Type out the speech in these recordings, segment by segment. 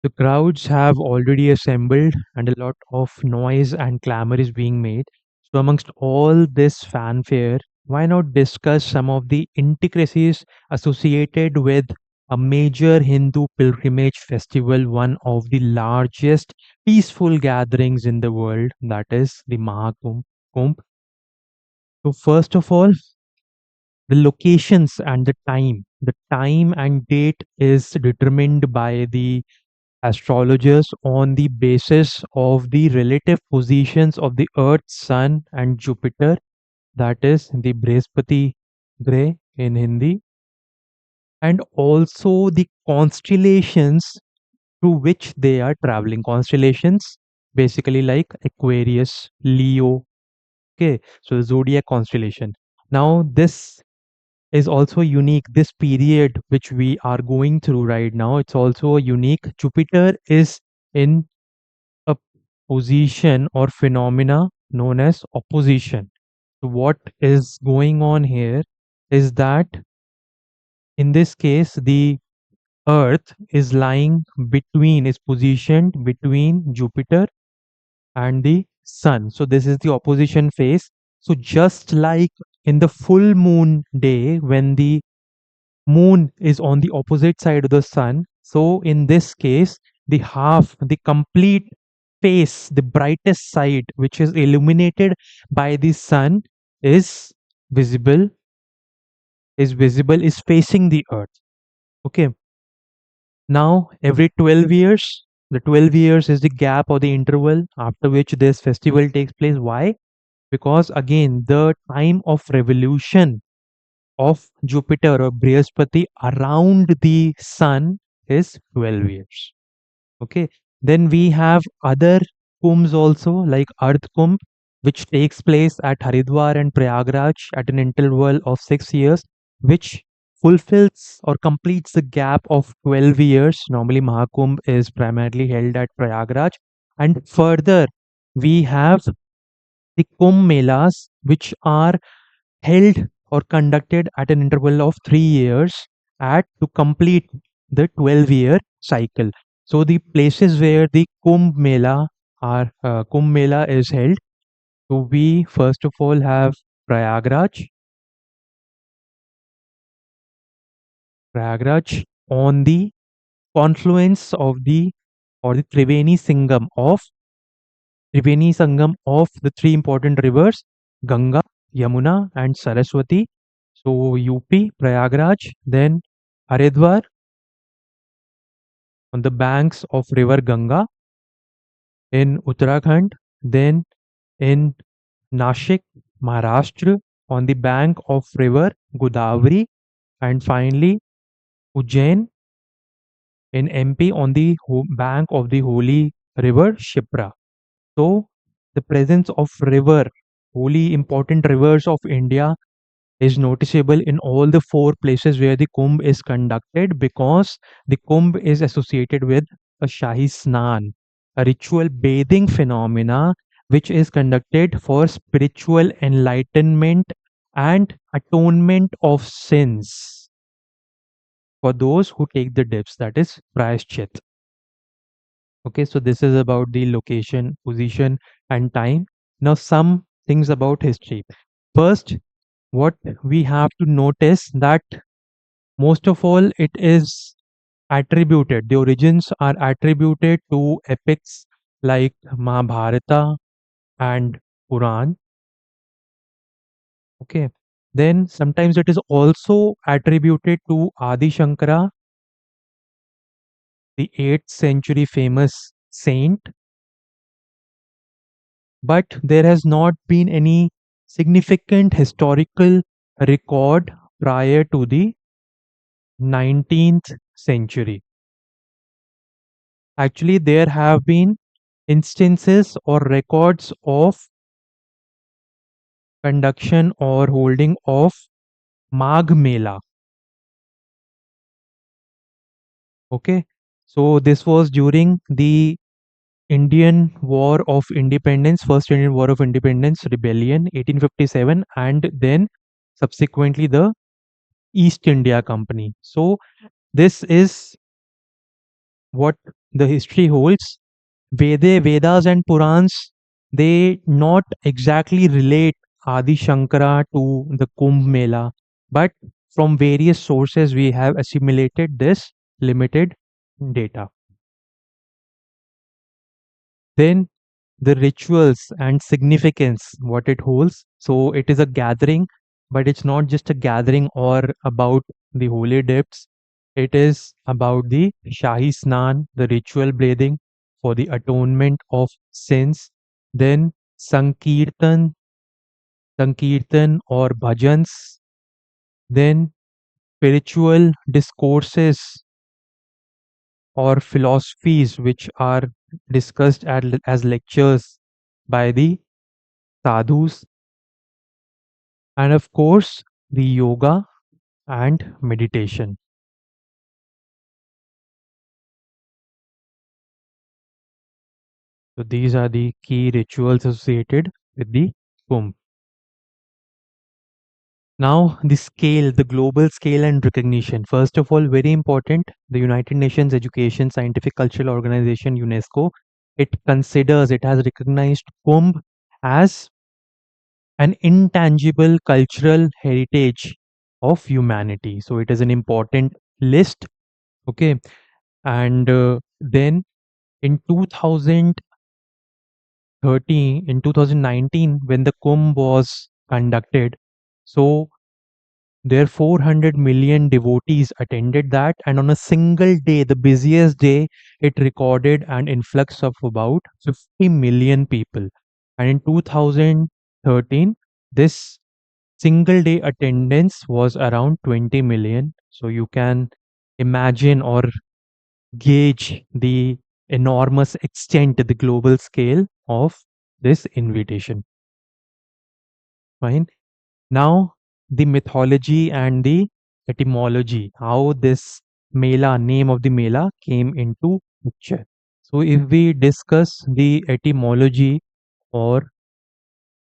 The crowds have already assembled and a lot of noise and clamor is being made. So, amongst all this fanfare, why not discuss some of the intricacies associated with a major Hindu pilgrimage festival, one of the largest peaceful gatherings in the world, that is the Mahakumbh. Kumbh. So, first of all, the locations and the time. The time and date is determined by the astrologers on the basis of the relative positions of the Earth, Sun, and Jupiter, that is the Brihaspati Greh in Hindi, and also the constellations through which they are traveling. Constellations basically like Aquarius, Leo. Okay, so the zodiac constellation. Now, this is also unique. This period which we are going through right now, it's also unique. Jupiter is in a position or phenomena known as opposition. So what is going on here is that in this case, the Earth is lying between, is positioned between Jupiter and the Sun. So this is the opposition phase. So just like in the full moon day, when the moon is on the opposite side of the sun. So in this case, the complete face, the brightest side, which is illuminated by the sun, is visible, is facing the earth. Okay. Now every 12 years, the 12 years is the gap or the interval after which this festival takes place. Why? Because again, the time of revolution of Jupiter or Brihaspati around the sun is 12 years. Okay. Then we have other kumbhs also, like Ardh Kumbh, which takes place at Haridwar and Prayagraj at an interval of 6 years, which fulfills or completes the gap of 12 years. Normally, Mahakumbh is primarily held at Prayagraj. And further, we have the Kumbh Melas, which are held or conducted at an interval of 3 years at to complete the 12-year cycle. So the places where the Kumbh Mela is held. So we first of all have Prayagraj, Prayagraj on the confluence of the or the Triveni Sangam of the three important rivers, Ganga, Yamuna, and Saraswati. So UP, Prayagraj, then Haridwar on the banks of river Ganga in Uttarakhand, then in Nashik, Maharashtra on the bank of river Godavari, and finally Ujjain in MP on the bank of the holy river Shipra. So the presence of river, holy important rivers of India is noticeable in all the four places where the Kumbh is conducted, because the Kumbh is associated with a Shahi Snan, a ritual bathing phenomena which is conducted for spiritual enlightenment and atonement of sins for those who take the dips, that is Prayashchit. Okay, so this is about the location, position, and time. Now, some things about history. First, what we have to notice that most of all it is attributed, the origins are attributed to epics like Mahabharata and Puran. Okay, then sometimes it is also attributed to Adi Shankara, the 8th century famous saint, but there has not been any significant historical record prior to the 19th century. Actually, there have been instances or records of conduction or holding of Magh Mela. Okay, so this was during the Indian War of Independence, First Indian War of Independence Rebellion, 1857, and then subsequently the East India Company. So this is what the history holds, Vedas and Purans, they not exactly relate Adi Shankara to the Kumbh Mela, but from various sources we have assimilated this limited data. Then the rituals and significance, what it holds. So it is a gathering, but it's not just a gathering or about the holy dips. It is about the Shahi Snan, the ritual bathing for the atonement of sins. Then Sankirtan or bhajans. Then spiritual discourses or philosophies which are discussed as lectures by the sadhus, and of course the yoga and meditation. So these are the key rituals associated with the Kumbh. Now the scale, the global scale and recognition. First of all, very important, the United Nations Education Scientific Cultural Organization, UNESCO, it has recognized Kumbh as an intangible cultural heritage of humanity. So it is an important list. Okay. And then in 2019, when the Kumbh was conducted, so there 400 million devotees attended that, and on a single day, the busiest day, it recorded an influx of about 50 million people. And in 2013, this single day attendance was around 20 million. So you can imagine or gauge the enormous extent, the global scale of this invitation. Fine. Now, the mythology and the etymology, how this Mela, name of the Mela, came into picture. So, if we discuss the etymology or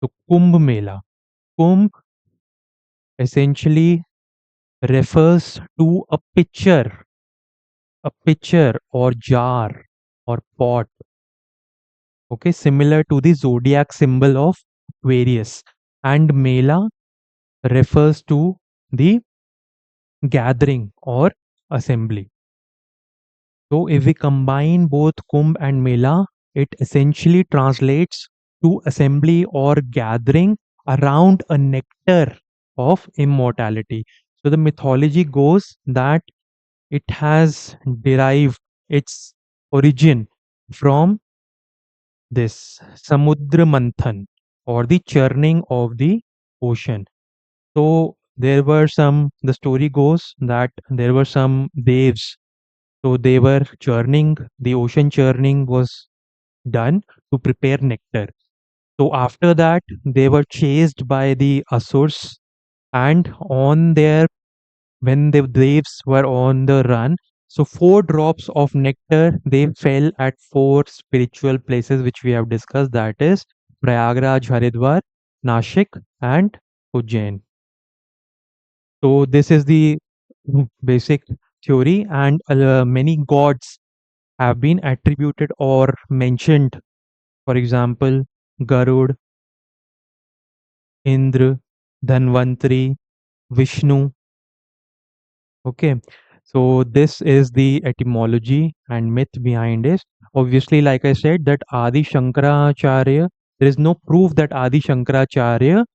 the Kumbh Mela, Kumbh essentially refers to a pitcher or jar or pot, okay, similar to the zodiac symbol of Aquarius. And Mela refers to the gathering or assembly. So, if we combine both Kumbh and Mela, it essentially translates to assembly or gathering around a nectar of immortality. So, the mythology goes that it has derived its origin from this Samudra Manthan or the churning of the ocean. So there were some, the story goes that there were some devs. So they were churning, the ocean churning was done to prepare nectar. So after that, they were chased by the Asurs, and on their, when the devs were on the run, so four drops of nectar they fell at four spiritual places which we have discussed, that is Prayagraj, Haridwar, Nashik, and Ujjain. So this is the basic theory, and many gods have been attributed or mentioned. For example, Garud, Indra, Dhanvantari, Vishnu. Okay, so this is the etymology and myth behind it. Obviously, like I said, that Adi Shankaracharya, there is no proof that Adi Shankaracharya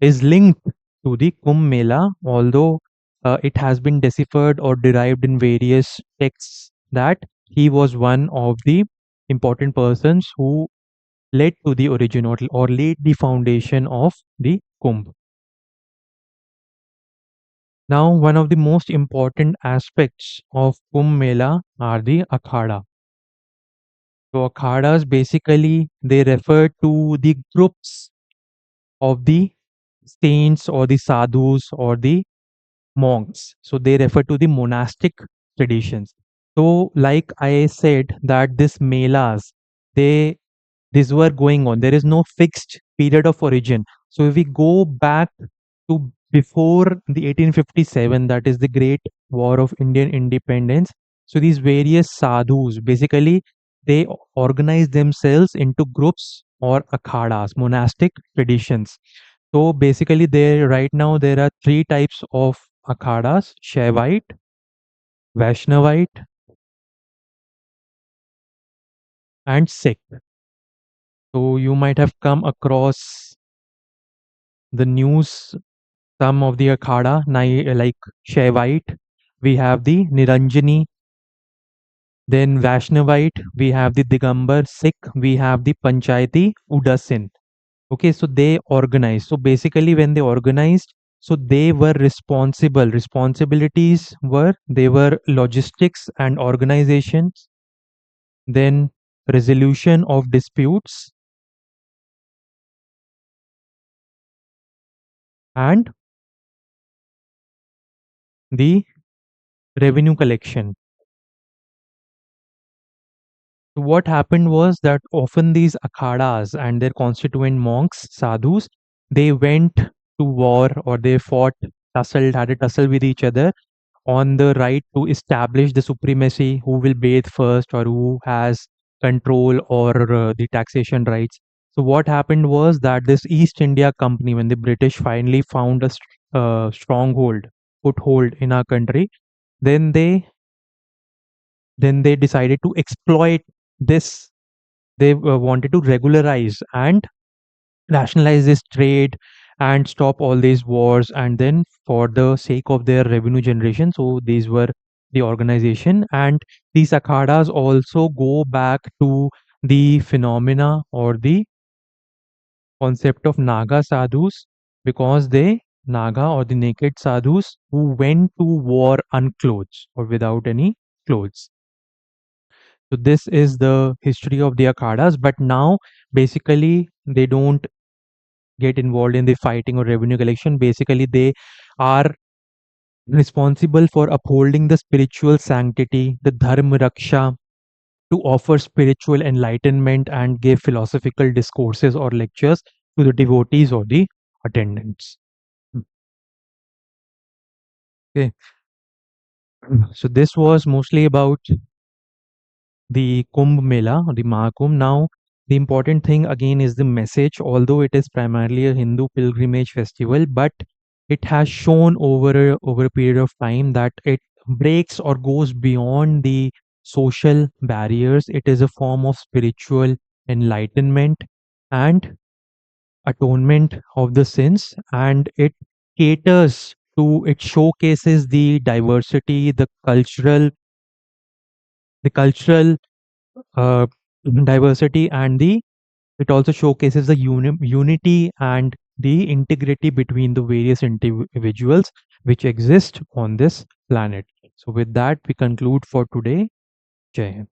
is linked to the Kumbh Mela, although it has been deciphered or derived in various texts that he was one of the important persons who led to the origin or laid the foundation of the Kumbh. Now, one of the most important aspects of Kumbh Mela are the Akhada. So, Akhadas basically they refer to the groups of the saints or the sadhus or the monks. So they refer to the monastic traditions. So, like I said, that this melas, they these were going on. There is no fixed period of origin. So if we go back to before the 1857, that is the Great War of Indian Independence. So these various sadhus, basically, they organize themselves into groups or akhadas, monastic traditions. So basically, there are three types of akhadas: Shaivite, Vaishnavite, and Sikh. So you might have come across the news, some of the akhada, like Shaivite, we have the Niranjani, then Vaishnavite, we have the Digambar, Sikh, we have the Panchayati Udasin. Okay, so they organized. So basically, when they organized, so they were responsible. Responsibilities were they were logistics and organizations, then resolution of disputes, and the revenue collection. So what happened was that often these akhadas and their constituent monks, sadhus, they went to war or they fought, had a tussle with each other on the right to establish the supremacy, who will bathe first or who has control or the taxation rights. So what happened was that this East India Company, when the British finally found a stronghold, foothold in our country, then they decided to exploit this. They wanted to regularize and rationalize this trade and stop all these wars, and then for the sake of their revenue generation, so these were the organization. And these akhadas also go back to the phenomena or the concept of naga sadhus, because they naga or the naked sadhus who went to war unclothed or without any clothes. So this is the history of the akhadas, but now basically they don't get involved in the fighting or revenue collection. Basically, they are responsible for upholding the spiritual sanctity, the dharma raksha, to offer spiritual enlightenment and give philosophical discourses or lectures to the devotees or the attendants. Okay, so this was mostly about the Kumbh Mela, the Mahakumbh. Now, the important thing again is the message. Although it is primarily a Hindu pilgrimage festival, but it has shown over a period of time that it breaks or goes beyond the social barriers. It is a form of spiritual enlightenment and atonement of the sins, and it showcases the diversity, the cultural uh, diversity, and the it also showcases the unity and the integrity between the various individuals which exist on this planet. So with that we conclude for today. Jai Hind.